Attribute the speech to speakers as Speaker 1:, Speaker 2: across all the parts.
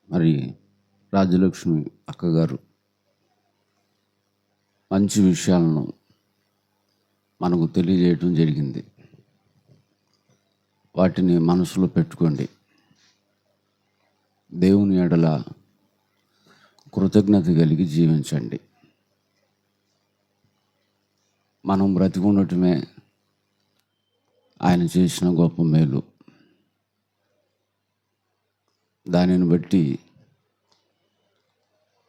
Speaker 1: మరి రాజ్యలక్ష్మి అక్కగారు మంచి విషయాలను మనకు తెలియజేయటం జరిగింది. వాటిని మనసులో పెట్టుకోండి. దేవుని ఎడల కృతజ్ఞత కలిగి జీవించండి. మనం బ్రతికుండటమే ఆయన చేసిన గొప్ప మేలు. దానిని బట్టి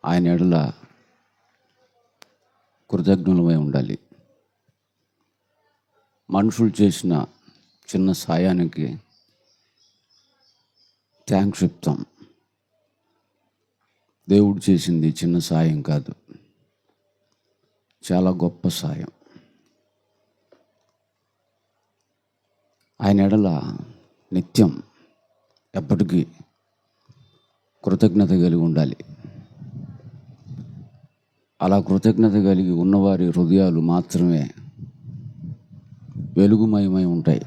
Speaker 1: ఆయన ఎడల కృతజ్ఞులమై ఉండాలి. మనుషులు చేసిన చిన్న సాయానికి థ్యాంక్స్ చెప్తాం. దేవుడు చేసింది చిన్న సాయం కాదు, చాలా గొప్ప సాయం. ఆయన ఎడల నిత్యం ఎప్పటికీ కృతజ్ఞత కలిగి ఉండాలి. అలా కృతజ్ఞత కలిగి ఉన్నవారి హృదయాలు మాత్రమే వెలుగుమయమై ఉంటాయి.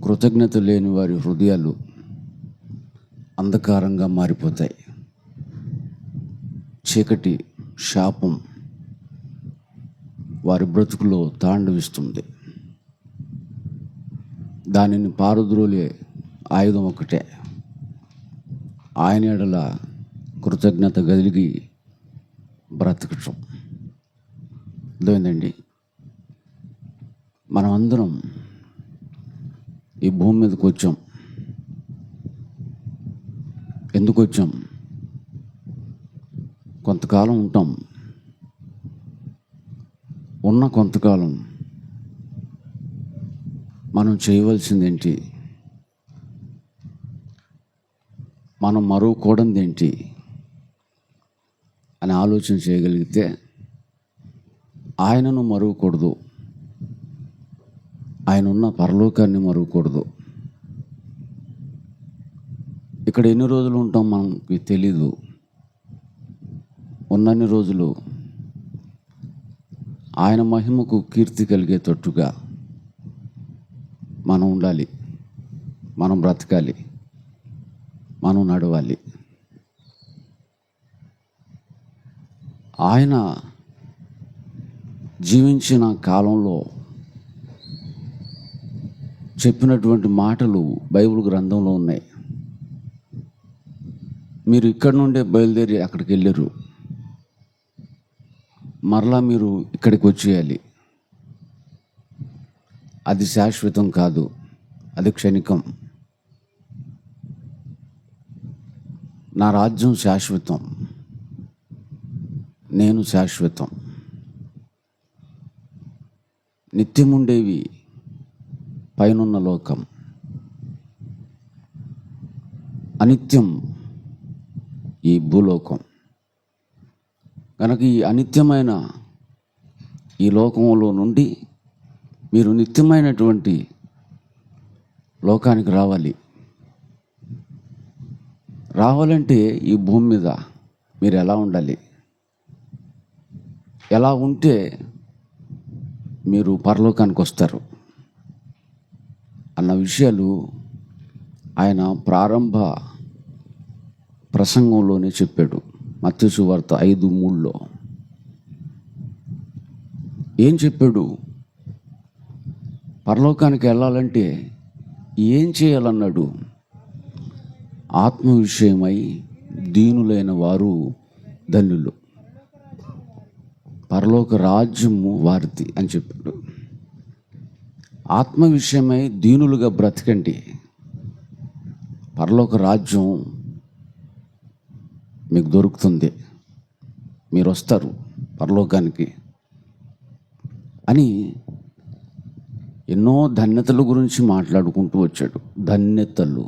Speaker 1: కృతజ్ఞత లేని వారి హృదయాలు అంధకారంగా మారిపోతాయి. చీకటి శాపం వారి బ్రతుకులో తాండవిస్తుంది. దానిని పారద్రోలే ఆయుధం ఒకటే, ఆయన ఎడల కృతజ్ఞత కలిగి బ్రతకటం. అర్థమైందండి? మనమందరం ఈ భూమి మీదకి వచ్చాం. ఎందుకు వచ్చాం? కొంతకాలం ఉంటాం. ఉన్న కొంతకాలం మనం చేయవలసిందేంటి? మనం మరువకూడనిదేంటి అని ఆలోచన చేయగలిగితే, ఆయనను మరువకూడదు, ఆయన ఉన్న పరలోకాన్ని మరువకూడదు. ఇక్కడ ఎన్ని రోజులు ఉంటాం మనకి తెలీదు. ఉన్నన్ని రోజులు ఆయన మహిమకు కీర్తి కలిగేటట్టుగా మనం ఉండాలి, మనం బ్రతకాలి, మనం నడవాలి. ఆయన జీవించిన కాలంలో చెప్పినటువంటి మాటలు బైబిల్ గ్రంథంలో ఉన్నాయి. మీరు ఇక్కడ నుండే బయలుదేరి అక్కడికి వెళ్ళారు, మరలా మీరు ఇక్కడికి వచ్చేయాలి. అది శాశ్వతం కాదు, అది క్షణికం. నా రాజ్యం శాశ్వతం, నేను శాశ్వతం. నిత్యముండేవి పైనున్న లోకం, అనిత్యం ఈ భూలోకం. కనుక ఈ అనిత్యమైన ఈ లోకంలో నుండి మీరు నిత్యమైనటువంటి లోకానికి రావాలంటే ఈ భూమి మీద మీరు ఎలా ఉండాలి, ఎలా ఉంటే మీరు పరలోకానికి వస్తారు అన్న విషయాలు ఆయన ప్రారంభ ప్రసంగంలోనే చెప్పాడు. మత్తయి సువార్త 5:3 ఏం చెప్పాడు? పరలోకానికి వెళ్ళాలంటే ఏం చేయాలన్నాడు? ఆత్మ విషయమై దీనులైన వారు ధన్యులు, పరలోక రాజ్యము వారిది అని చెప్పాడు. ఆత్మ విషయమై దీనులుగా బ్రతకండి, పరలోక రాజ్యం మీకు దొరుకుతుంది, మీరు వస్తారు పరలోకానికి అని ఎన్నో ధన్యతల గురించి మాట్లాడుకుంటూ వచ్చాడు. ధన్యతలు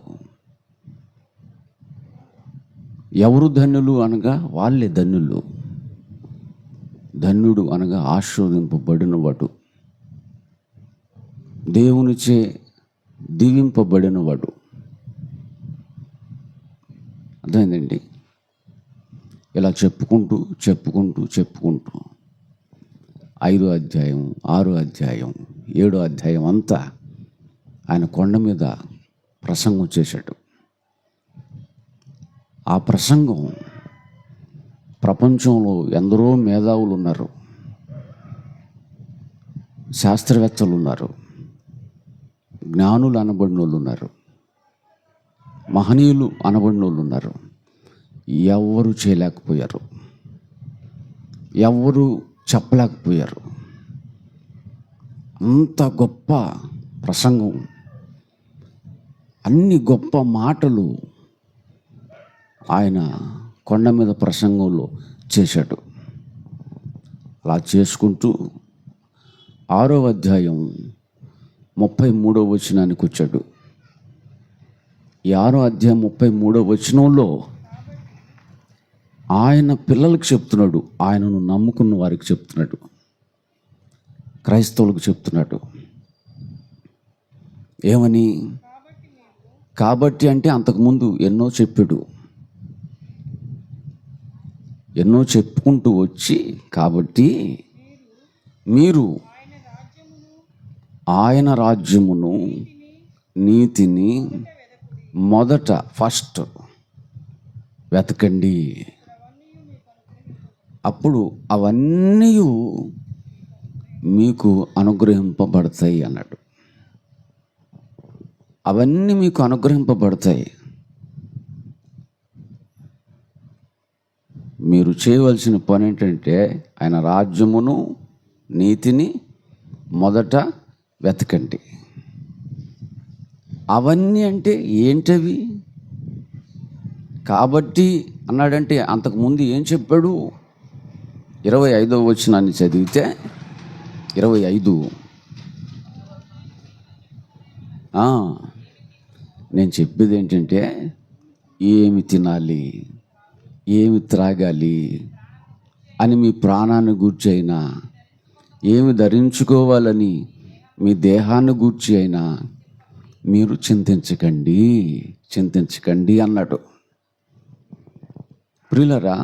Speaker 1: ఎవరు ధన్యులు అనగా వాళ్ళే ధన్యులు. ధన్యుడు అనగా ఆశీర్వదింపబడినవాడు, దేవునిచే దీవింపబడినవాడు. అర్థమైందండి? ఇలా చెప్పుకుంటూ 5వ అధ్యాయం, 6వ అధ్యాయం, 7వ అధ్యాయం అంతా ఆయన కొండ మీద ప్రసంగం చేశాడు. ఆ ప్రసంగం ప్రపంచంలో ఎందరో మేధావులు ఉన్నారు, శాస్త్రవేత్తలు ఉన్నారు, జ్ఞానులు అనబడిన వాళ్ళు ఉన్నారు, మహనీయులు అనబడిన వాళ్ళు ఉన్నారు. ఎవ్వరూ చేయలేకపోయారు, ఎవ్వరూ చెప్పలేకపోయారు. అంత గొప్ప ప్రసంగం, అన్ని గొప్ప మాటలు ఆయన కొండ మీద ప్రసంగంలో చేశాడు. అలా చేసుకుంటూ 6వ అధ్యాయం 33వ వచనానికి వచ్చాడు. ఈ 6వ అధ్యాయం 33వ వచనంలో ఆయన పిల్లలకు చెప్తున్నాడు, ఆయనను నమ్ముకున్న వారికి చెప్తున్నాడు, క్రైస్తవులకు చెప్తున్నాడు. ఏమని? కాబట్టి అంటే అంతకుముందు ఎన్నో చెప్పాడు, ఎన్నో చెప్పుకుంటూ వచ్చి, కాబట్టి మీరు ఆయన రాజ్యమును నీతిని మొదట ఫస్ట్ వెతకండి, అప్పుడు అవన్నీ మీకు అనుగ్రహింపబడతాయి అన్నాడు. అవన్నీ మీకు అనుగ్రహింపబడతాయి. మీరు చేయవలసిన పని ఏంటంటే ఆయన రాజ్యమును నీతిని మొదట వెతకండి. అవన్నీ అంటే ఏంటవి? కాబట్టి అన్నాడంటే అంతకుముందు ఏం చెప్పాడు? 25వ వచనాన్ని చదివితే 25 నేను చెప్పేది ఏంటంటే, ఏమి తినాలి, ఏమి త్రాగాలి అని మీ ప్రాణాన్ని గూర్చి అయినా, ఏమి ధరించుకోవాలని మీ దేహాన్ని గూర్చి అయినా మీరు చింతించకండి అన్నాడు. ప్రియులరా,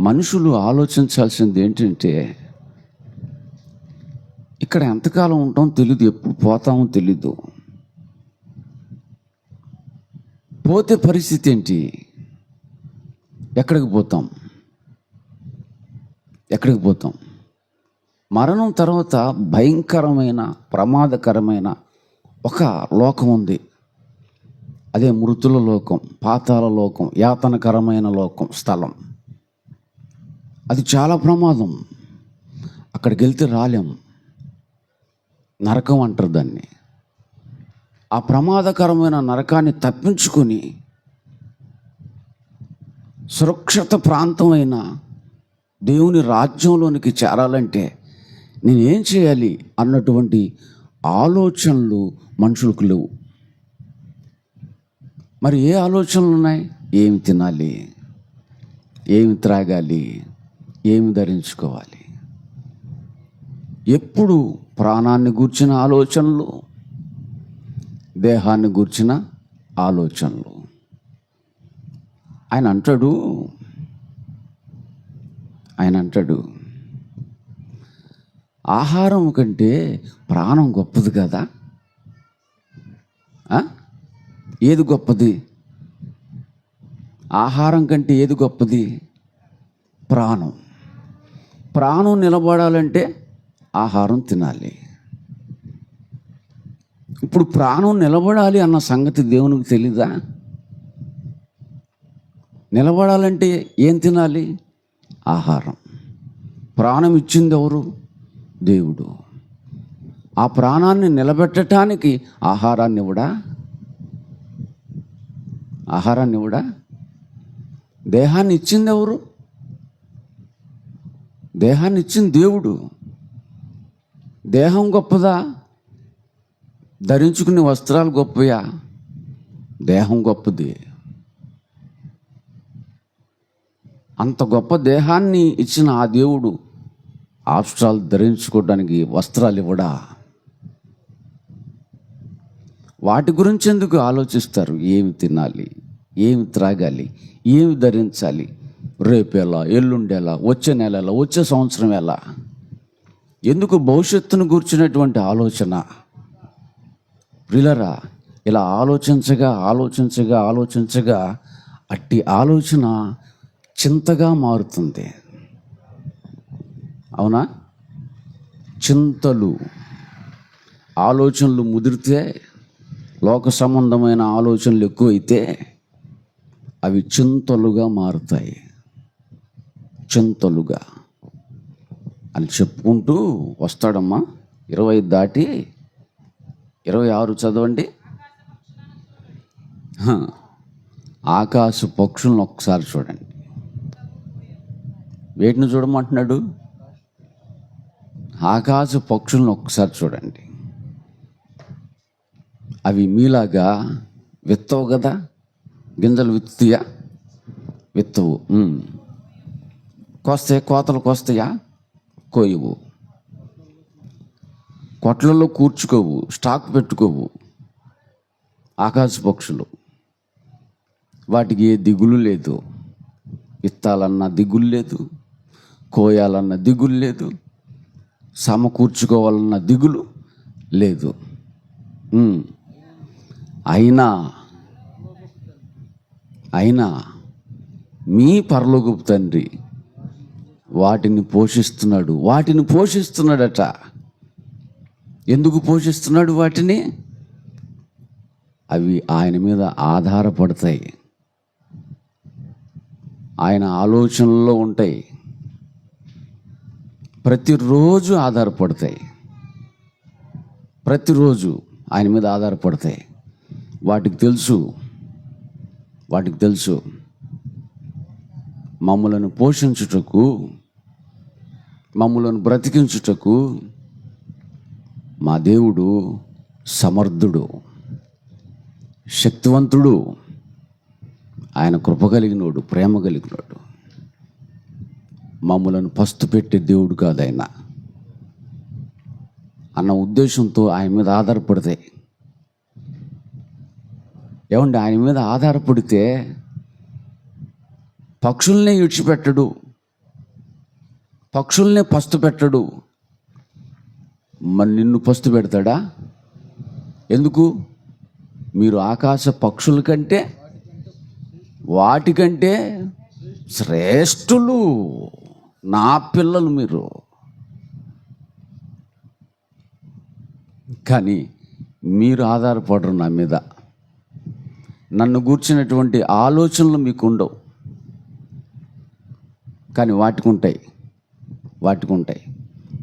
Speaker 1: మనుషులు ఆలోచించాల్సింది ఏంటంటే, ఇక్కడ ఎంతకాలం ఉంటామో తెలీదు, ఎప్పుడు పోతామో తెలీదు. పోతే పరిస్థితి ఏంటి? ఎక్కడికి పోతాం? మరణం తర్వాత భయంకరమైన ప్రమాదకరమైన ఒక లోకం ఉంది. అదే మృతుల లోకం, పాతాళ లోకం, యాతనకరమైన లోకం, స్థలం. అది చాలా ప్రమాదం. అక్కడికి వెళ్తే రాలేం. నరకం అంటారు దాన్ని. ఆ ప్రమాదకరమైన నరకాన్ని తప్పించుకొని సురక్షిత ప్రాంతమైన దేవుని రాజ్యంలోనికి చేరాలంటే నేనేం చేయాలి అన్నటువంటి ఆలోచనలు మనుషులకు లేవు. మరి ఏ ఆలోచనలు ఉన్నాయి? ఏమి తినాలి, ఏమి త్రాగాలి, ఏమి ధరించుకోవాలి. ఎప్పుడు ప్రాణాన్ని గూర్చిన ఆలోచనలు, దేహాన్ని గూర్చిన ఆలోచనలు. ఆయన అంటాడు ఆహారం కంటే ప్రాణం గొప్పది కదా. ఏది గొప్పది? ఆహారం కంటే ఏది గొప్పది? ప్రాణం. ప్రాణం నిలబడాలంటే ఆహారం తినాలి. ఇప్పుడు ప్రాణం నిలబడాలి అన్న సంగతి దేవునికి తెలీదా? నిలబడాలంటే ఏం తినాలి? ఆహారం. ప్రాణం ఇచ్చింది ఎవరు? దేవుడు. ఆ ప్రాణాన్ని నిలబెట్టడానికి ఆహారాన్ని ఇవ్వడా? దేహాన్ని ఇచ్చింది ఎవరు? దేహాన్ని ఇచ్చింది దేవుడు. దేహం గొప్పదా? ధరించుకునే వస్త్రాలు గొప్పయా? దేహం గొప్పది. అంత గొప్ప దేహాన్ని ఇచ్చిన ఆ దేవుడు వస్త్రాలు ధరించుకోవడానికి వస్త్రాలు ఇవ్వడా? వాటి గురించి ఎందుకు ఆలోచిస్తారు? ఏమి తినాలి, ఏమి త్రాగాలి, ఏమి ధరించాలి, రేపేలా, ఎల్లుండేలా, వచ్చే నెల ఎలా, వచ్చే సంవత్సరం ఎలా? ఎందుకు భవిష్యత్తును గూర్చినటువంటి ఆలోచన? ప్రియులారా, ఇలా ఆలోచించగా అట్టి ఆలోచన చింతగా మారుతుంది. అవునా? చింతలు, ఆలోచనలు ముదిరితే, లోక సంబంధమైన ఆలోచనలు ఎక్కువైతే అవి చింతలుగా మారుతాయి. చింతలుగా అని చెప్పుకుంటూ వస్తాడమ్మా. 20 దాటి 26 చదవండి. ఆకాశ పక్షులను ఒకసారి చూడండి. వేటిని చూడమంటున్నాడు? ఆకాశ పక్షులను ఒకసారి చూడండి. అవి మీలాగా విత్తవు కదా, గింజలు విత్తుతాయా? విత్తవు. కోతలకు వస్తాయా? కోయవు. కొట్లలో కూర్చుకోవు, స్టాక్ పెట్టుకోవు. ఆకాశ పక్షులు, వాటికి ఏ దిగులు లేదు. విత్తాలన్న దిగులు లేదు, కోయాలన్న దిగులు లేదు, సమకూర్చుకోవాలన్న దిగులు లేదు. అయినా మీ పరలోకపు తండ్రి వాటిని పోషిస్తున్నాడట. ఎందుకు పోషిస్తున్నాడు వాటిని? అవి ఆయన మీద ఆధారపడతాయి, ఆయన ఆలోచనల్లో ఉంటాయి, ప్రతిరోజు ఆధారపడతాయి, ప్రతిరోజు ఆయన మీద ఆధారపడతాయి. వాటికి తెలుసు మమ్ములను పోషించుటకు, మమ్ములను బ్రతికించుటకు మా దేవుడు సమర్థుడు, శక్తివంతుడు, ఆయన కృప కలిగినోడు, ప్రేమ కలిగినోడు. మమ్ములను పస్తు పెట్టే దేవుడు కాదు ఆయన అన్న ఉద్దేశంతో ఆయన మీద ఆధారపడతాయి. ఏమండి, ఆయన మీద ఆధారపడితే పక్షుల్నే విడిచిపెట్టడు, పక్షుల్నే పస్తు పెట్టడు. మరి నిన్ను పస్తు పెడతాడా? ఎందుకు? మీరు ఆకాశ పక్షుల కంటే, వాటికంటే శ్రేష్ఠులు, నా పిల్లలు మీరు. కానీ మీరు ఆధారపడరు నా మీద. నన్ను గూర్చినటువంటి ఆలోచనలు మీకు ఉండవు, కానీ వాటికి ఉంటాయి.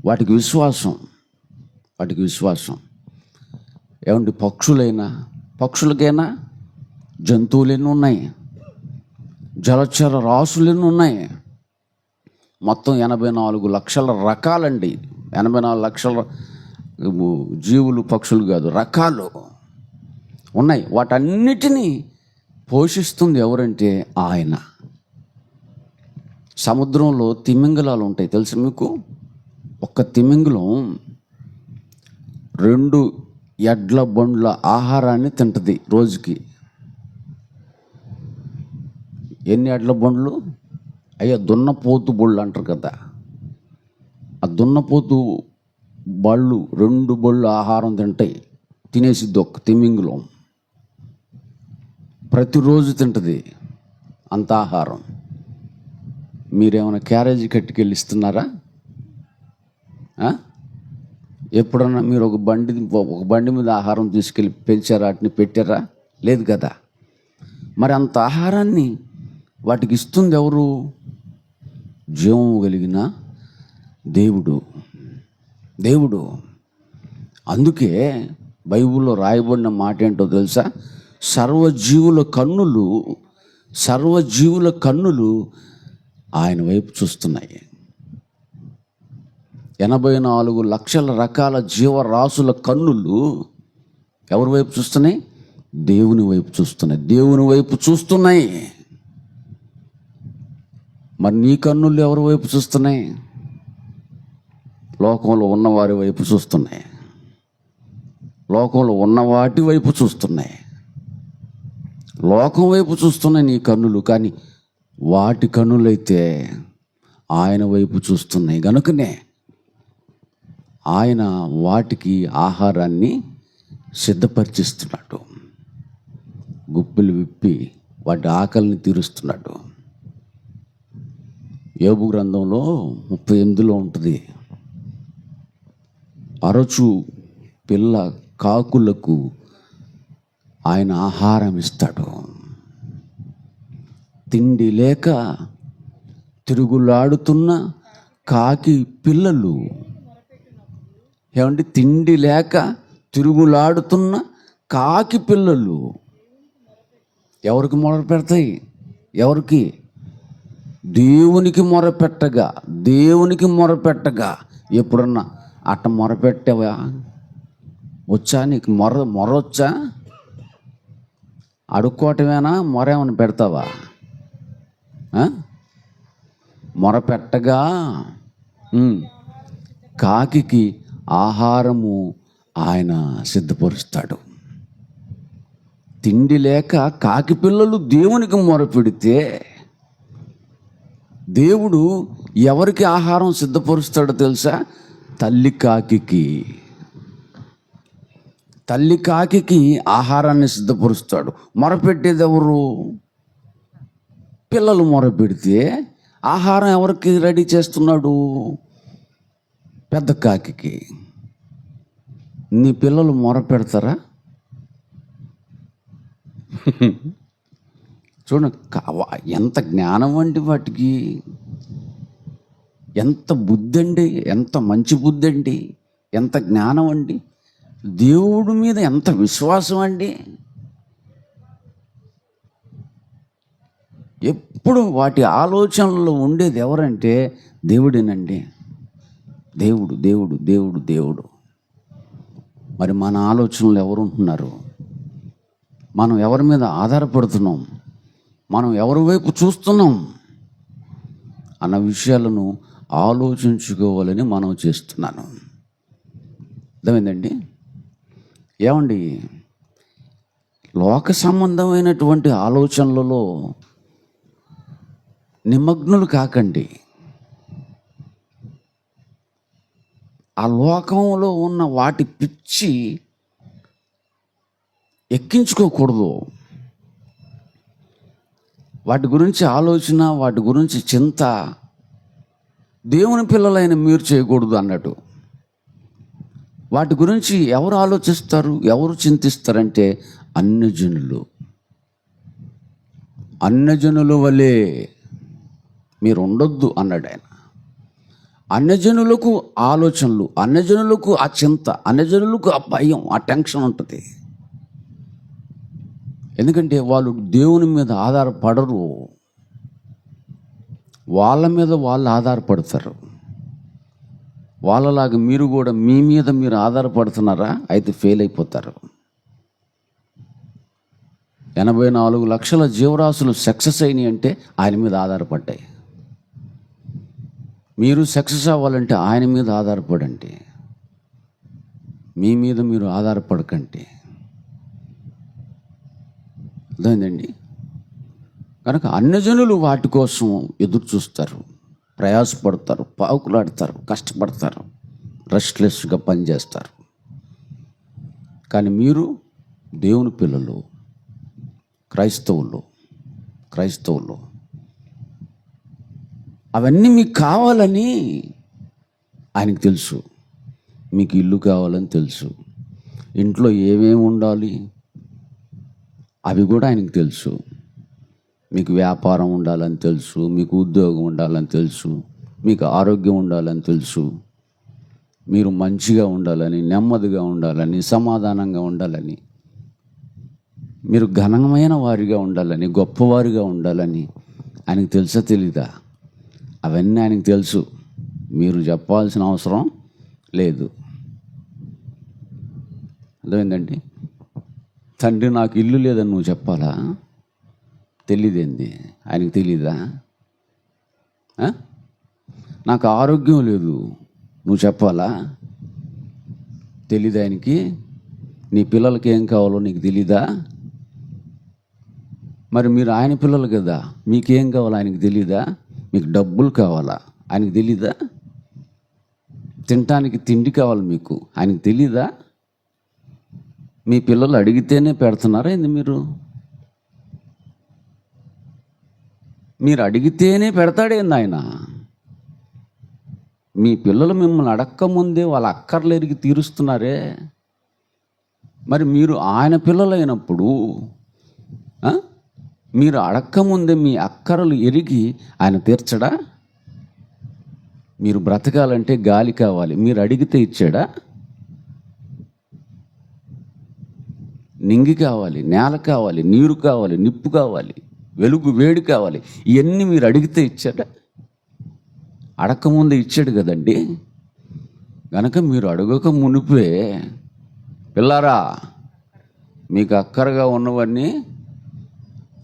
Speaker 1: వాటికి విశ్వాసం. ఏమండి, పక్షులకైనా జంతువులెన్ని ఉన్నాయి, జలచర రాసులెన్ని ఉన్నాయి. మొత్తం 84 లక్షల రకాలండి. 84 లక్షల జీవులు, పక్షులు కాదు, రకాలు ఉన్నాయి. వాటన్నిటినీ పోషిస్తుంది ఎవరంటే ఆయన. సముద్రంలో తిమింగలాలు ఉంటాయి, తెలుసు మీకు? ఒక్క తిమింగలం 2 ఎడ్ల బండ్ల ఆహారాన్ని తింటుంది రోజుకి. ఎన్ని ఎడ్ల బండ్లు? దున్నపోతు బళ్ళు అంటారు కదా, ఆ దున్నపోతు బళ్ళు 2 బళ్ళు ఆహారం తినేసిద్ది ఒక్క తిమింగలం. ప్రతిరోజు తింటుంది అంత ఆహారం. మీరేమైనా క్యారేజీ కట్టుకెళ్ళి ఇస్తున్నారా? ఎప్పుడన్నా మీరు ఒక బండి మీద ఆహారం తీసుకెళ్ళి పెంచారా, వాటిని పెట్టారా? లేదు కదా. మరి అంత ఆహారాన్ని వాటికి ఇస్తుంది ఎవరు? జీవం కలిగిన దేవుడు. అందుకే బైబిల్లో రాయబడిన మాట ఏంటో తెలుసా? సర్వజీవుల కన్నులు ఆయన వైపు చూస్తున్నాయి. 84 లక్షల రకాల జీవరాశుల కన్నులు ఎవరి వైపు చూస్తున్నాయి? దేవుని వైపు చూస్తున్నాయి. మరి నీ కన్నులు ఎవరి వైపు చూస్తున్నాయి? లోకంలో ఉన్నవారి వైపు చూస్తున్నాయి, లోకంలో ఉన్న వాటి వైపు చూస్తున్నాయి, లోకం వైపు చూస్తున్నాయి నీ కన్నులు. కానీ వాటి కన్నులైతే ఆయన వైపు చూస్తున్నాయి. గనుకనే ఆయన వాటికి ఆహారాన్ని సిద్ధపరిచిస్తున్నాడు. గుప్పిలు విప్పి వాటి ఆకలిని తీరుస్తున్నాడు. యోబు గ్రంథంలో 38లో ఉంటుంది, అరచు పిల్ల కాకులకు ఆయన ఆహారం ఇస్తాడు. తిండి లేక తిరుగులాడుతున్న కాకి పిల్లలు, ఏమంటే తిండి లేక తిరుగులాడుతున్న కాకి పిల్లలు ఎవరికి మొరపెడతాయి? ఎవరికి? దేవునికి మొరపెట్టగా ఎప్పుడన్నా అట్ట మొరపెట్టావా? వచ్చా నీకు మొరొచ్చా? అడుక్కోవటమేనా? మొరేమని పెడతావా? మొరపెట్టగా కాకికి ఆహారము ఆయన సిద్ధపరుస్తాడు. తిండి లేక కాకి పిల్లలు దేవునికి మొరపెడితే దేవుడు ఎవరికి ఆహారం సిద్ధపరుస్తాడో తెలుసా? తల్లి కాకికి ఆహారాన్ని సిద్ధపరుస్తాడు. మొరపెట్టేది ఎవరు? పిల్లలు మొరపెడితే ఆహారం ఎవరికి రెడీ చేస్తున్నాడు? పెద్ద కాకికి. నీ పిల్లలు మొరపెడతారా? చూడండి, ఎంత జ్ఞానం అండి వాటికి, ఎంత బుద్ధి అండి, ఎంత మంచి బుద్ధి అండి, ఎంత జ్ఞానం అండి, దేవుడి మీద ఎంత విశ్వాసం అండి. ఎప్పుడు వాటి ఆలోచనలో ఉండేది ఎవరంటే దేవుడేనండి. దేవుడు దేవుడు దేవుడు దేవుడు. మరి మన ఆలోచనలు ఎవరు ఉంటున్నారు? మనం ఎవరి మీద ఆధారపడుతున్నాం? మనం ఎవరి వైపు చూస్తున్నాం అన్న విషయాలను ఆలోచించుకోవాలని మనం చేస్తున్నాను. అర్థమైందండి? ఏమండి, లోక సంబంధమైనటువంటి ఆలోచనలలో నిమగ్నులు కాకండి. ఆ లోకంలో ఉన్న వాటి పిచ్చి ఎక్కించుకోకూడదు. వాటి గురించి ఆలోచన, వాటి గురించి చింత దేవుని పిల్లలైన మీరు చేయకూడదు అన్నట్టు. వాటి గురించి ఎవరు ఆలోచిస్తారు, ఎవరు చింతిస్తారంటే అన్యజనుల వలె మీరు ఉండొద్దు అన్నాడు ఆయన. అన్యజనులకు ఆలోచనలు, అన్యజనులకు ఆ చింత, అన్యజనులకు ఆ భయం, ఆ టెన్షన్ ఉంటుంది. ఎందుకంటే వాళ్ళు దేవుని మీద ఆధారపడరు, వాళ్ళ మీద వాళ్ళు ఆధారపడతారు. వాళ్ళలాగా మీరు కూడా మీ మీద మీరు ఆధారపడుతున్నారా? అయితే ఫెయిల్ అయిపోతారు. 84 లక్షల జీవరాశులు సక్సెస్ అయినాయి అంటే ఆయన మీద ఆధారపడ్డాయి. మీరు సక్సెస్ అవ్వాలంటే ఆయన మీద ఆధారపడండి, మీ మీద మీరు ఆధారపడకండి. అర్థమైందండి? కనుక అన్యజనులు వాటి కోసం ఎదురు చూస్తారు, ప్రయాసపడతారు, పాకులాడతారు, కష్టపడతారు, రెస్ట్లెస్గా పనిచేస్తారు. కానీ మీరు దేవుని పిల్లలు, క్రైస్తవులు అవన్నీ మీకు కావాలని ఆయనకు తెలుసు. మీకు ఇల్లు కావాలని తెలుసు, ఇంట్లో ఏమేమి ఉండాలి అవి కూడా ఆయనకు తెలుసు. మీకు వ్యాపారం ఉండాలని తెలుసు, మీకు ఉద్యోగం ఉండాలని తెలుసు, మీకు ఆరోగ్యం ఉండాలని తెలుసు, మీరు మంచిగా ఉండాలని, నెమ్మదిగా ఉండాలని, సమాధానంగా ఉండాలని, మీరు ఘనమైన వారిగా ఉండాలని, గొప్పవారిగా ఉండాలని ఆయనకు తెలుసా తెలీదా? అవన్నీ ఆయనకు తెలుసు, మీరు చెప్పాల్సిన అవసరం లేదు. అర్థమైందండి? తండ్రి నాకు ఇల్లు లేదని నువ్వు చెప్పాలా? తెలీదేంది? ఆయనకు తెలీదా? నాకు ఆరోగ్యం లేదు నువ్వు చెప్పాలా? తెలీదా ఆయనకి? నీ పిల్లలకి ఏం కావాలో నీకు తెలీదా? మరి మీరు ఆయన పిల్లలు కదా, మీకేం కావాలో ఆయనకు తెలీదా? మీకు డబ్బులు కావాలా? ఆయనకు తెలీదా? తినటానికి తిండి కావాలి మీకు, ఆయనకు తెలీదా? మీ పిల్లలు అడిగితేనే పెడుతున్నారా ఏంది మీరు? మీరు అడిగితేనే పెడతాడేంది ఆయన? మీ పిల్లలు మిమ్మల్ని అడక్కముందే వాళ్ళ అక్కర్లు ఎరిగి తీరుస్తున్నారే, మరి మీరు ఆయన పిల్లలైనప్పుడు మీరు అడక్కముందే మీ అక్కరలు ఎరిగి ఆయన తీర్చడా? మీరు బ్రతకాలంటే గాలి కావాలి, మీరు అడిగితే ఇచ్చాడా? నింగి కావాలి, నేల కావాలి, నీరు కావాలి, నిప్పు కావాలి, వెలుగు వేడి కావాలి, ఇవన్నీ మీరు అడిగితే ఇచ్చాడా? అడగకముందే ఇచ్చాడు కదండి. కనుక మీరు అడగక మునిపే పిల్లారా మీకు అక్కరగా ఉన్నవన్నీ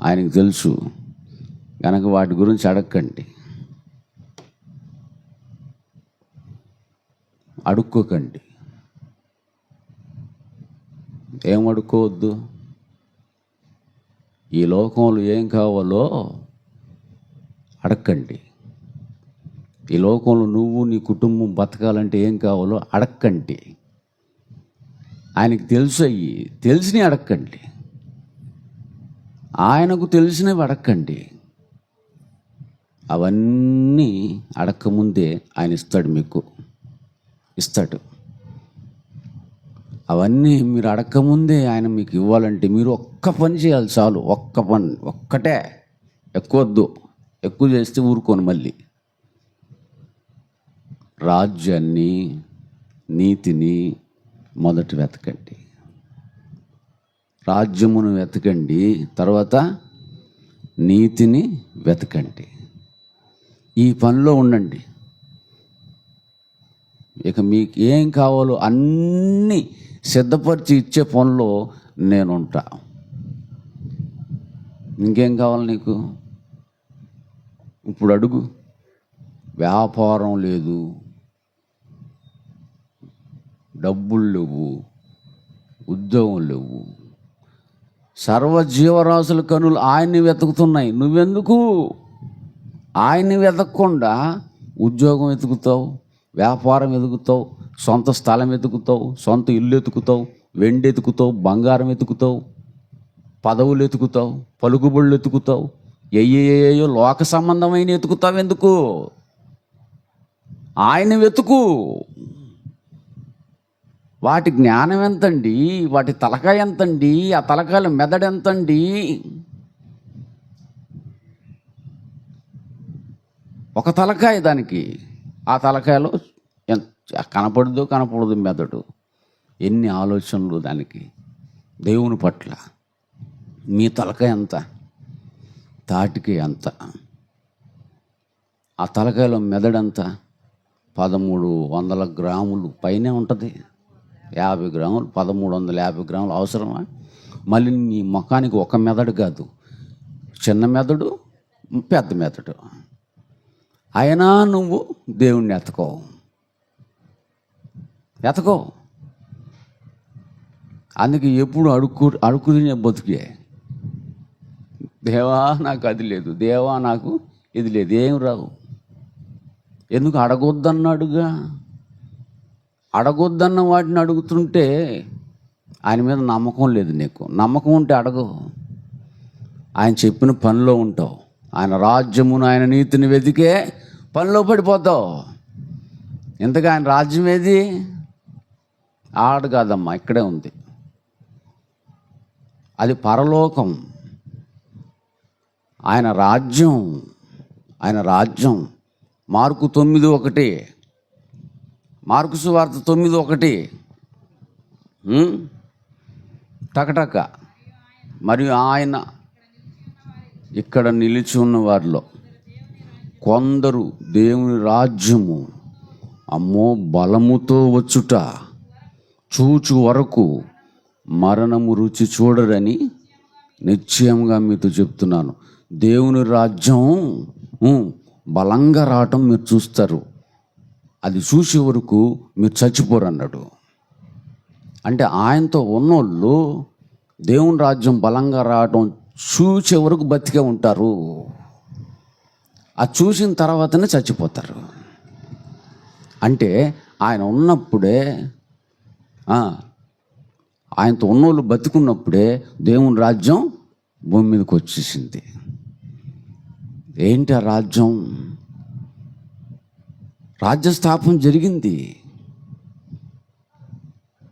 Speaker 1: ఆయనకు తెలుసు, కనుక వాటి గురించి అడగకండి, అడుక్కోకండి. ఏం అడుక్కోవద్దు? ఈ లోకంలో ఏం కావాలో అడక్కండి. ఈ లోకంలో నువ్వు నీ కుటుంబం బతకాలంటే ఏం కావాలో అడక్కండి. ఆయనకు తెలుసు, అయ్యి తెలిసినవి అడక్కండి, ఆయనకు తెలిసినవి అడక్కండి. అవన్నీ అడక్కముందే ఆయన ఇస్తాడు, మీకు ఇస్తాడు. అవన్నీ మీరు అడగకముందే ఆయన మీకు ఇవ్వాలంటే మీరు ఒక్క పని చేయాలి చాలు. ఒక్క పని, ఒక్కటే, ఎక్కువద్దు. ఎక్కువ చేస్తే ఊరుకోను. మళ్ళీ రాజ్యాన్ని నీతిని మొదట వెతకండి, రాజ్యమును వెతకండి, తర్వాత నీతిని వెతకండి. ఈ పనిలో ఉండండి. ఇక మీకు ఏం కావాలో అన్నీ సిద్ధపరిచి ఇచ్చే పనిలో నేనుంటా. ఇంకేం కావాలి నీకు? ఇప్పుడు అడుగు. వ్యాపారం లేదు, డబ్బులు లేవు, ఉద్యోగం లేవు, సర్వజీవరాశుల కనులు ఆయన్ని వెతుకుతున్నాయి. నువ్వెందుకు ఆయన్ని వెతకకుండా ఉద్యోగం వెతుకుతావు, వ్యాపారం ఎదుగుతావు, సొంత స్థలం ఎతుకుతావు, సొంత ఇల్లు ఎతుకుతావు, వెండి ఎతుకుతావు, బంగారం ఎతుకుతావు, పదవులు ఎతుకుతావు, పలుకుబడులు ఎతుకుతావు, ఏయో లోక సంబంధమైన ఎతుకుతావు. ఎందుకు? ఆయన వెతుకు. వాటి జ్ఞానం ఎంతండి? వాటి తలకాయ ఎంతండి? ఆ తలకాయల మెదడు ఎంతండి? ఒక తలకాయ దానికి. ఆ తలకాయలో కనపడదు మెదడు. ఎన్ని ఆలోచనలు దానికి దేవుని పట్ల. మీ తలకాయ ఎంత? తాటికి ఎంత? ఆ తలకాయలో మెదడంత? 1300 గ్రాములు పైనే ఉంటుంది. 50 గ్రాములు, 1350 గ్రాములు అవసరమా? మళ్ళీ నీ ముఖానికి ఒక మెదడు కాదు, చిన్న మెదడు, పెద్ద మెదడు. అయినా నువ్వు దేవుణ్ణి ఎతకో. అందుకే ఎప్పుడు అడుక్కు తినే బతుకే. దేవా నాకు అది లేదు, దేవా నాకు ఇది లేదు, ఏం రావు. ఎందుకు? అడగొద్దన్నాడుగా. అడగొద్దన్న వాటిని అడుగుతుంటే ఆయన మీద నమ్మకం లేదు నీకు. నమ్మకం ఉంటే అడగు. ఆయన చెప్పిన పనిలో ఉంటావు. ఆయన రాజ్యమును ఆయన నీతిని వెతికే పనిలో పడిపోతావు. ఇంతగా ఆయన రాజ్యం ఏది? ఆడ కాదమ్మా, ఇక్కడే ఉంది. అది పరలోకం. ఆయన రాజ్యం మార్కు 9:1, మార్కు సువార్త 9:1 టకటక. మరియు ఆయన ఇక్కడ నిలిచి ఉన్న వారిలో కొందరు దేవుని రాజ్యము బలముతో వచ్చుట చూచు వరకు మరణము రుచి చూడరని నిశ్చయంగా మీతో చెప్తున్నాను. దేవుని రాజ్యం బలంగా రావటం మీరు చూస్తారు. అది చూసే వరకు మీరు చచ్చిపోరు అన్నాడు. అంటే ఆయనతో ఉన్నోళ్ళు దేవుని రాజ్యం బలంగా రావటం చూసే వరకు బతికే ఉంటారు. అది చూసిన తర్వాతనే చచ్చిపోతారు. అంటే ఆయన ఉన్నప్పుడే, ఆయనతో ఉన్నోళ్ళు బతికున్నప్పుడే దేవుని రాజ్యం భూమి మీదకి వచ్చేసింది. ఏంటి ఆ రాజ్యం? రాజ్యస్థాపన జరిగింది,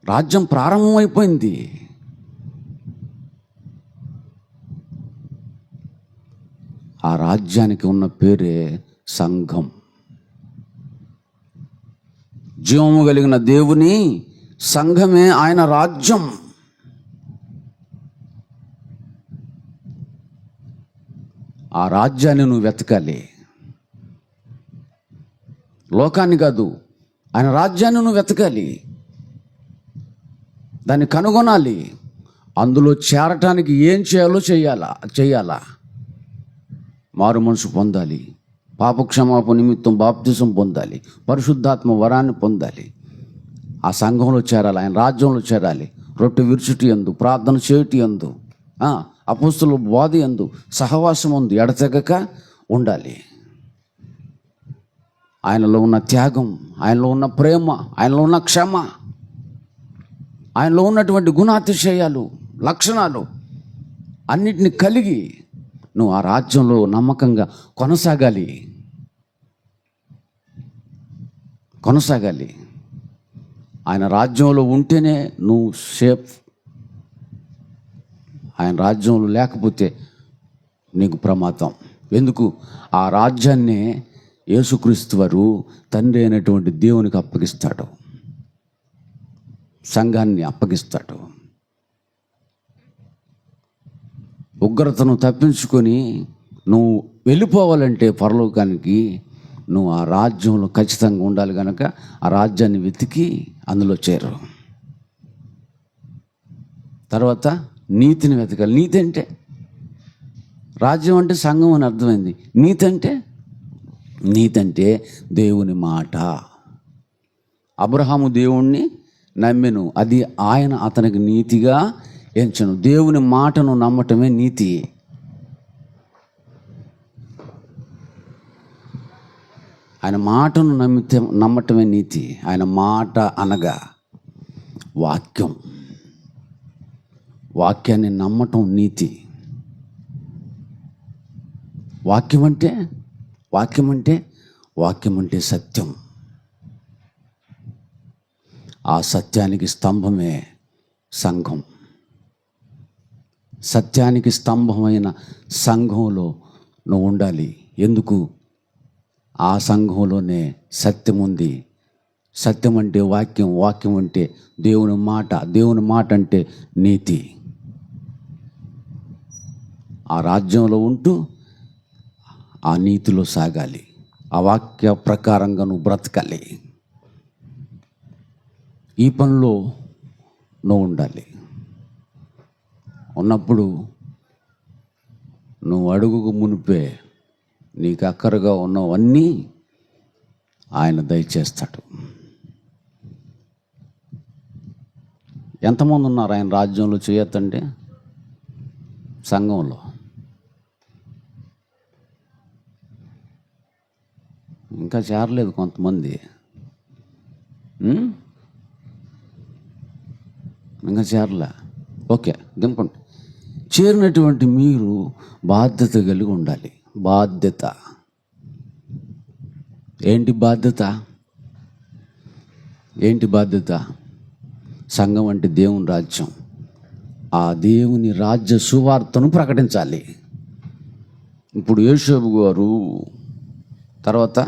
Speaker 1: రాజ్యం ప్రారంభమైపోయింది. ఆ రాజ్యానికి ఉన్న పేరే సంఘం. జీవము కలిగిన దేవుని సంఘమే ఆయన రాజ్యం. ఆ రాజ్యాన్ని నువ్వు వెతకాలి, లోకాన్ని కాదు, ఆయన రాజ్యాన్ని నువ్వు వెతకాలి, దాన్ని కనుగొనాలి. అందులో చేరటానికి ఏం చేయాలో చేయాలా. మారు మనసు పొందాలి, పాపక్షమాపణ నిమిత్తం బాప్తిసం పొందాలి, పరిశుద్ధాత్మ వరాన్ని పొందాలి, ఆ సంఘంలో చేరాలి, ఆయన రాజ్యంలో చేరాలి. రొట్టె విరుచుటి యందు, ప్రార్థన చేయుటి యందు, అపోస్తుల బోధ యందు, సహవాసం యందు ఎడతెగక ఉండాలి. ఆయనలో ఉన్న త్యాగం, ఆయనలో ఉన్న ప్రేమ, ఆయనలో ఉన్న క్షమ, ఆయనలో ఉన్నటువంటి గుణాతిశయాలు, లక్షణాలు అన్నిటిని కలిగి నువ్వు ఆ రాజ్యంలో నమ్మకంగా కొనసాగాలి. ఆయన రాజ్యంలో ఉంటేనే నువ్వు సేఫ్. ఆయన రాజ్యంలో లేకపోతే నీకు ప్రమాదం. ఎందుకు? ఆ రాజ్యాన్నే యేసుక్రీస్తు వారు తండ్రి అయినటువంటి దేవునికి అప్పగిస్తాడు, సంఘాన్ని అప్పగిస్తాడు. ఉగ్రతను తప్పించుకొని నువ్వు వెళ్ళిపోవాలంటే పరలోకానికి, నువ్వు ఆ రాజ్యంలో ఖచ్చితంగా ఉండాలి. కనుక ఆ రాజ్యాన్ని వెతికి అందులో చేరు. తర్వాత నీతిని వెతకాలి. నీతి అంటే రాజ్యం అంటే సంఘం అని అర్థమైంది. నీతి అంటే దేవుని మాట. అబ్రహాము దేవుణ్ణి నమ్మెను, అది ఆయన అతనికి నీతిగా ఎంచెను. దేవుని మాటను నమ్మటమే నీతి. ఆయన మాటను నమ్మటమే నీతి. ఆయన మాట అనగా వాక్యాన్ని నమ్మటం నీతి. వాక్యం అంటే సత్యం. ఆ సత్యానికి స్తంభమే సంఘం. సత్యానికి స్తంభమైన సంఘంలో నువ్వు ఉండాలి. ఎందుకు? ఆ సంఘంలోనే సత్యం ఉంది. సత్యం అంటే వాక్యం అంటే దేవుని మాట అంటే నీతి. ఆ రాజ్యంలో ఉంటూ ఆ నీతిలో సాగాలి. ఆ వాక్య ప్రకారంగా నువ్వు బ్రతకాలి. ఈ పనిలో నువ్వు ఉండాలి. ఉన్నప్పుడు నువ్వు అడుగుకు మునిపే నీకు అక్కరగా ఉన్నవన్నీ ఆయన దయచేస్తాడు. ఎంతమంది ఉన్నారు ఆయన రాజ్యంలో చేయొద్దంటే? సంఘంలో ఇంకా చేరలేదు కొంతమంది. ఇంకా చేరలే. ఓకే, దింపండి. చేరినటువంటి మీరు బాధ్యత కలిగి ఉండాలి. ఏంటి బాధ్యత? సంఘం అంటే దేవుని రాజ్యం. ఆ దేవుని రాజ్య సువార్తను ప్రకటించాలి. ఇప్పుడు యేషోబు గారు, తర్వాత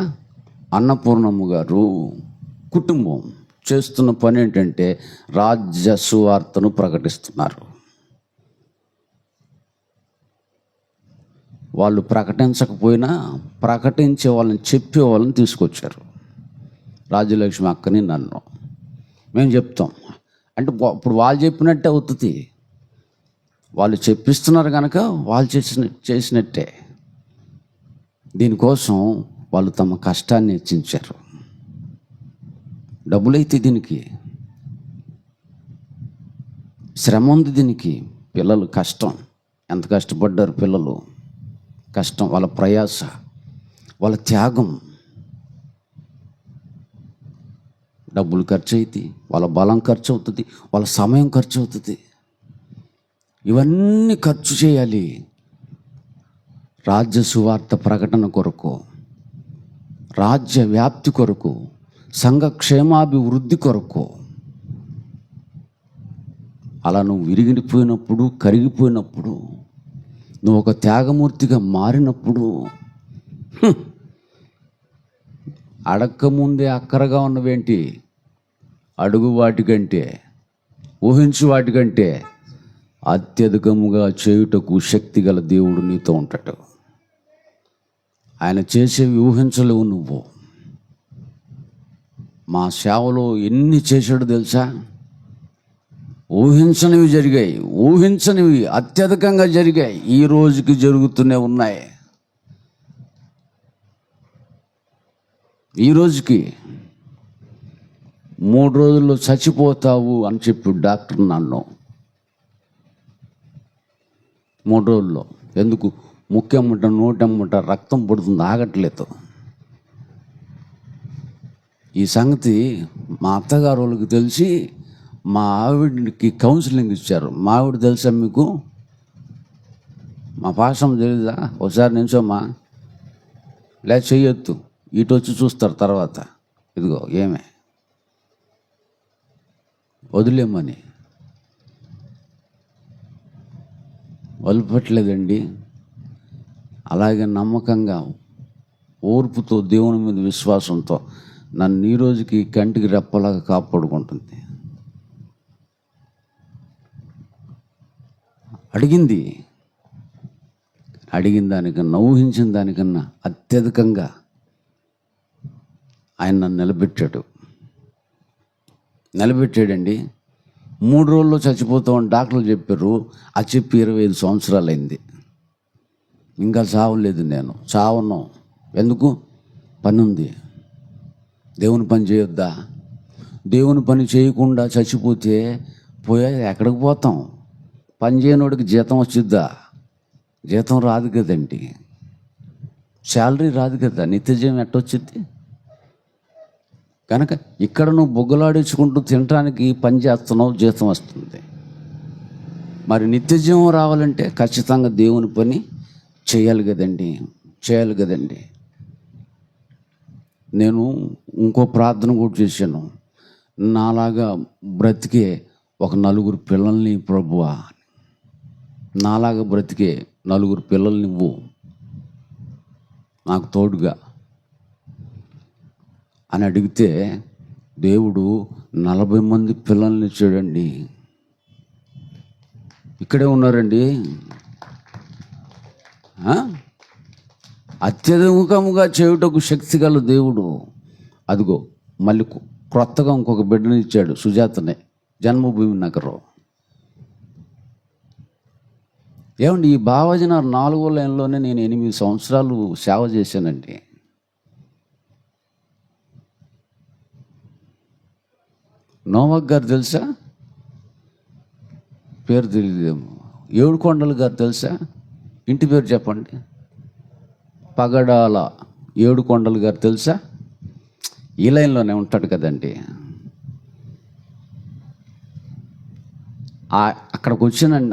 Speaker 1: అన్నపూర్ణమ్మ గారు కుటుంబం చేస్తున్న పని ఏంటంటే రాజ్య సువార్తను ప్రకటిస్తున్నారు. వాళ్ళు ప్రకటించకపోయినా ప్రకటించే వాళ్ళని, చెప్పే వాళ్ళని తీసుకొచ్చారు. రాజ్యలక్ష్మి అక్కని నన్ను మేము చెప్తాం అంటే ఇప్పుడు వాళ్ళు చెప్పినట్టే అవుతుంది. వాళ్ళు చెప్పిస్తున్నారు కనుక వాళ్ళు చేసినట్టే. దీనికోసం వాళ్ళు తమ కష్టాన్ని హెచ్చించారు. డబ్బులైతే దీనికి శ్రమ ఉంది, దీనికి పిల్లలు కష్టం, ఎంత కష్టపడ్డారు పిల్లలు, కష్టం, వాళ్ళ ప్రయాస, వాళ్ళ త్యాగం, డబ్బులు ఖర్చు అవుతాయి, వాళ్ళ బలం ఖర్చు అవుతుంది, వాళ్ళ సమయం ఖర్చు అవుతుంది. ఇవన్నీ ఖర్చు చేయాలి. రాజ్య సువార్త ప్రకటన కొరకు, రాజ్య వ్యాప్తి కొరకు, సంఘ క్షేమాభివృద్ధి కొరకు. అలా నువ్వు విరిగిపోయినప్పుడు, కరిగిపోయినప్పుడు, నువ్వు ఒక త్యాగమూర్తిగా మారినప్పుడు, అడక్కముందే అక్కరగా ఉన్నవేంటి? అడుగు వాటికంటే, ఊహించు వాటికంటే అత్యధికముగా చేయుటకు శక్తి గల దేవుడు నీతో ఉంటాడు. ఆయన చేసేవి ఊహించలేవు నువ్వు. మా సేవలో ఎన్ని చేశాడో తెలుసా? ఊహించనివి జరిగాయి, ఊహించనివి అత్యధికంగా జరిగాయి, ఈ రోజుకి జరుగుతూనే ఉన్నాయి. ఈ రోజుకి 3 రోజుల్లో చచ్చిపోతావు అని చెప్పి డాక్టర్ నన్ను. 3 రోజుల్లో. ఎందుకు? ముక్కెమ్మట, నోటెమ్మట రక్తం పుడుతుంది, ఆగట్లేదు. ఈ సంగతి మా అత్తగారు వాళ్ళకి తెలిసి మా ఆవిడకి కౌన్సిలింగ్ ఇచ్చారు. మా ఆవిడ తెలుసా మీకు? మా పాశం తెలీదా? ఒకసారి నించోమ్మా, లేక చెయ్యొద్దు, ఇటు వచ్చి చూస్తారు తర్వాత. ఇదిగో ఏమే వదిలేమని. వదిలిపెట్టలేదండి. అలాగే నమ్మకంగా, ఓర్పుతో, దేవుని మీద విశ్వాసంతో నన్ను ఈ రోజుకి కంటికి రెప్పలాగా కాపాడుకుంటుంది. అడిగిన దానికన్నా, ఊహించిన దానికన్నా అత్యధికంగా ఆయన నన్ను నిలబెట్టాడండి. 3 రోజుల్లో చచ్చిపోతామని డాక్టర్లు చెప్పారు. అది చెప్పి 25 సంవత్సరాలు అయింది. ఇంకా చావలేదు. నేను చావను. ఎందుకు? పని ఉంది. దేవుని పని చేయొద్దా? దేవుని పని చేయకుండా చచ్చిపోతే ఎక్కడికి పోతాం? పని చేయనోడికి జీతం వచ్చిద్దా? జీతం రాదు కదండి, శాలరీ రాదు కదా, నిత్యజీవం ఎట్టొచ్చిద్ది? కనుక ఇక్కడ నువ్వు బొగ్గలాడించుకుంటూ తినడానికి పని చేస్తున్నావు, జీతం వస్తుంది. మరి నిత్యజీవం రావాలంటే ఖచ్చితంగా దేవుని పని చేయాలి కదండి. నేను ఇంకో ప్రార్థన కూడా చేశాను. నాలాగా బ్రతికే ఒక 4 పిల్లల్ని ప్రభువా, నాలాగా బ్రతికే 4 పిల్లల్ని నువ్వు నాకు తోడుగా అని అడిగితే దేవుడు 40 మంది పిల్లల్ని ఇచ్చాడండి. ఇక్కడే ఉన్నారండి. అత్యధికముగా చేయుటకు శక్తి గల దేవుడు. అదిగో మళ్ళీ క్రొత్తగా ఇంకొక బిడ్డని ఇచ్చాడు, సుజాతనే, జన్మభూమి నగరం. ఏమండి, ఈ బావజన 4వ లైన్లోనే నేను 8 సంవత్సరాలు సేవ చేశానండి. నోవాక్ గారు తెలుసా? పేరు తెలియదేమో. 7 కొండలు గారు తెలుసా? ఇంటి పేరు చెప్పండి. పగడాల 7 కొండలు గారు తెలుసా? ఈ లైన్లోనే ఉంటాడు కదండి.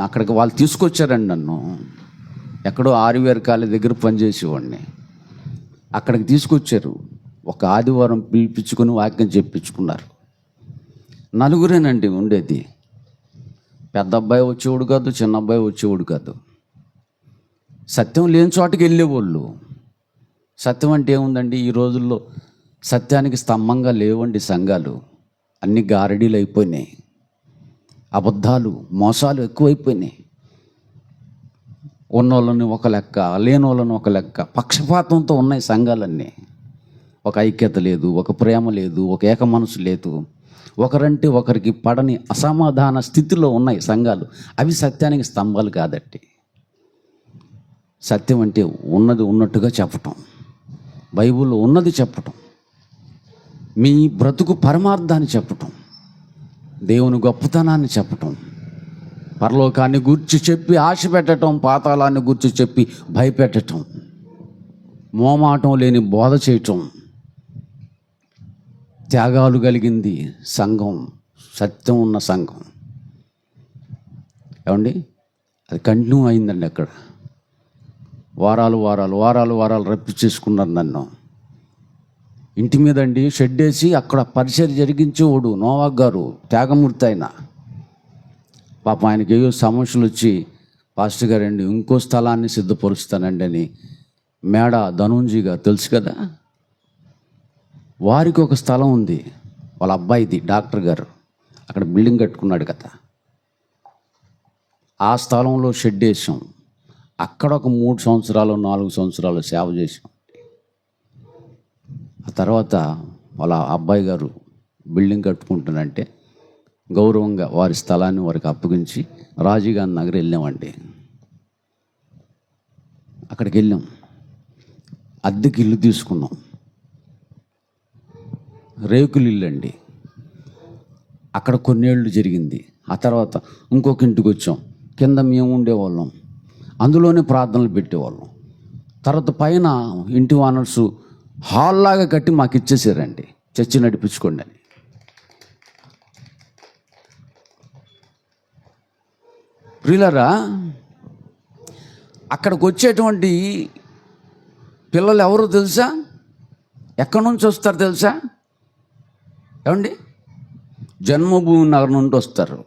Speaker 1: అక్కడికి వాళ్ళు తీసుకొచ్చారండి నన్ను. ఎక్కడో ఆరివేరు కాలేజ్ దగ్గర పనిచేసేవాడిని. అక్కడికి తీసుకొచ్చారు. ఒక ఆదివారం పిలిపించుకొని వాక్యం చెప్పించుకున్నారు. 4 ఉండేది. పెద్ద అబ్బాయి వచ్చేవాడు కాదు, చిన్న అబ్బాయి వచ్చేవాడు కాదు. సత్యం లేని చోటకి వెళ్ళేవాళ్ళు. సత్యం అంటే ఏముందండి? ఈ రోజుల్లో సత్యానికి స్తంభంగా లేవండి సంఘాలు. అన్ని గారడీలు అయిపోయినాయి. అబద్ధాలు, మోసాలు ఎక్కువైపోయినాయి. ఉన్నోళ్ళని ఒక లెక్క, లేనోళ్ళని ఒక లెక్క, పక్షపాతంతో ఉన్నాయి సంఘాలన్నీ. ఒక ఐక్యత లేదు, ఒక ప్రేమ లేదు, ఒక ఏక మనసు లేదు. ఒకరంటే ఒకరికి పడని అసమాధాన స్థితిలో ఉన్నాయి సంఘాలు. అవి సత్యానికి స్తంభాలు కాదట్టి. సత్యం అంటే ఉన్నది ఉన్నట్టుగా చెప్పటం, బైబిల్లో ఉన్నది చెప్పటం, మీ బ్రతుకు పరమార్థాన్ని చెప్పటం, దేవుని గొప్పతనాన్ని చెప్పటం, పరలోకాన్ని గుర్చి చెప్పి ఆశ పెట్టడం, పాతాళాన్ని గుర్చి చెప్పి భయపెట్టడం, మోమాటం లేని బోధ చేయటం. త్యాగాలు కలిగింది సంఘం, సత్యం ఉన్న సంఘం. ఏమండి, అది కంటిన్యూ అయిందండి. అక్కడ వారాలు వారాలు వారాలు వారాలు రప్పించేసుకున్నారు నన్ను. ఇంటి మీద అండి షెడ్ వేసి అక్కడ పరిచయం జరిగించేవాడు నోవాక్ గారు, త్యాగమూర్తి ఆయన. పాప ఆయనకి ఏవో సమస్యలు వచ్చి, పాస్టర్ గారండి ఇంకో స్థలాన్ని సిద్ధపరుస్తానండి అని, మేడ ధనుంజీ గారు తెలుసు కదా, వారికి ఒక స్థలం ఉంది, వాళ్ళ అబ్బాయిది డాక్టర్ గారు అక్కడ బిల్డింగ్ కట్టుకున్నాడు కదా, ఆ స్థలంలో షెడ్ వేసాం. అక్కడ ఒక 3 సంవత్సరాలు 4 సంవత్సరాలు సేవ చేసాం. ఆ తర్వాత వాళ్ళ అబ్బాయి గారు బిల్డింగ్ కట్టుకుంటానంటే గౌరవంగా వారి స్థలాన్ని వారికి అప్పగించి రాజీగాంధీ నగర్ వెళ్ళామండి. అక్కడికి వెళ్ళాం, అద్దెకి ఇల్లు తీసుకున్నాం, రేకులు ఇల్లు అండి. అక్కడ కొన్నేళ్ళు జరిగింది. ఆ తర్వాత ఇంకొక ఇంటికి వచ్చాం, కింద మేము ఉండేవాళ్ళం, అందులోనే ప్రార్థనలు పెట్టేవాళ్ళం. తర్వాత పైన ఇంటి ఓనర్సు హాల్ లాగా కట్టి మాకు ఇచ్చేసారండి, చర్చి నడిపించుకోండి అని. ప్రియులారా, అక్కడికి వచ్చేటువంటి పిల్లలు ఎవరో తెలుసా? ఎక్కడి నుంచి వస్తారు తెలుసా? ఏమండి, జన్మభూమి నగర్ నుండి వస్తారు.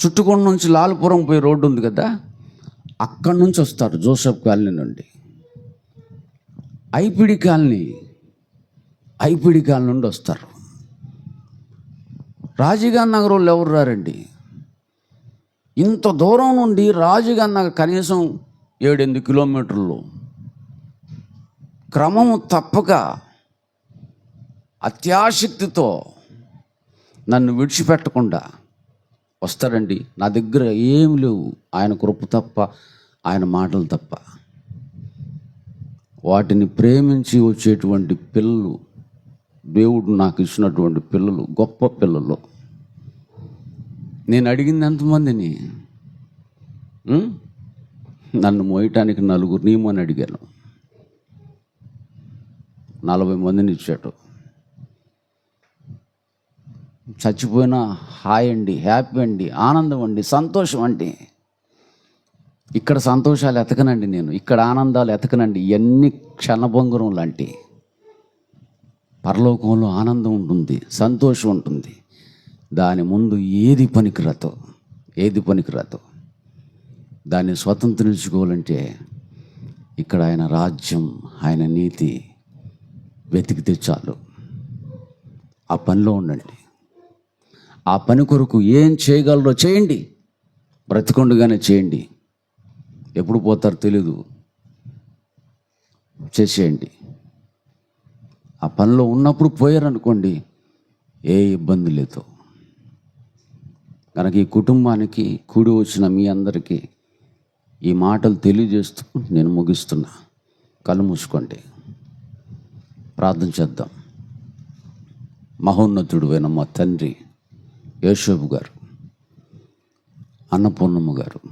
Speaker 1: చుట్టుకొండ నుంచి లాల్పురం పోయి రోడ్డు ఉంది కదా, అక్కడి నుంచి వస్తారు, జోసెఫ్ కాలనీ నుండి. ఐపిడి కాలనీ నుండి వస్తారు. రాజీగాంధీ నగర్ వాళ్ళు ఎవరు రారండి. ఇంత దూరం నుండి రాజీగాంధీ నగర్ కనీసం 7-8 కిలోమీటర్లు క్రమము తప్పక అత్యాసక్తితో నన్ను విడిచిపెట్టకుండా వస్తారండి. నా దగ్గర ఏమి లేవు, ఆయన కృప తప్ప, ఆయన మాటలు తప్ప. వాటిని ప్రేమించి వచ్చేటువంటి పిల్లలు, దేవుడు నాకు ఇచ్చినటువంటి పిల్లలు గొప్ప పిల్లలు. నేను అడిగింది ఎంతమందిని? నన్ను మోయటానికి 4 నియమని అడిగాను, 40 మందిని ఇచ్చాడు. చచ్చిపోయినా హాయ్ అండి, హ్యాపీ అండి, ఆనందం అండి, సంతోషం అండి. ఇక్కడ సంతోషాలు ఎతకనండి, నేను ఇక్కడ ఆనందాలు ఎతకనండి. ఇవన్నీ క్షణభంగురం లాంటి. పరలోకంలో ఆనందం ఉంటుంది, సంతోషం ఉంటుంది. దాని ముందు ఏది పనికిరాదు. దాన్ని స్వతంత్రించుకోవాలంటే ఇక్కడ ఆయన రాజ్యం, ఆయన నీతి వెతికితే చాలు. ఆ పనిలో ఉండండి. ఆ పని కొరకు ఏం చేయగలరో చేయండి, బ్రతికొండగానే చేయండి. ఎప్పుడు పోతారో తెలీదు, చేసేయండి. ఆ పనిలో ఉన్నప్పుడు పోయారనుకోండి, ఏ ఇబ్బంది లేదు. కనుక ఈ కుటుంబానికి కూడి వచ్చిన మీ అందరికీ ఈ మాటలు తెలియజేస్తూ నేను ముగిస్తున్నా. కళ్ళు మూసుకోండి, ప్రార్థన చేద్దాం. మహోన్నతుడు అయిన మా తండ్రి యేషోబు గారు, అన్నపూర్ణమ్మ గారు,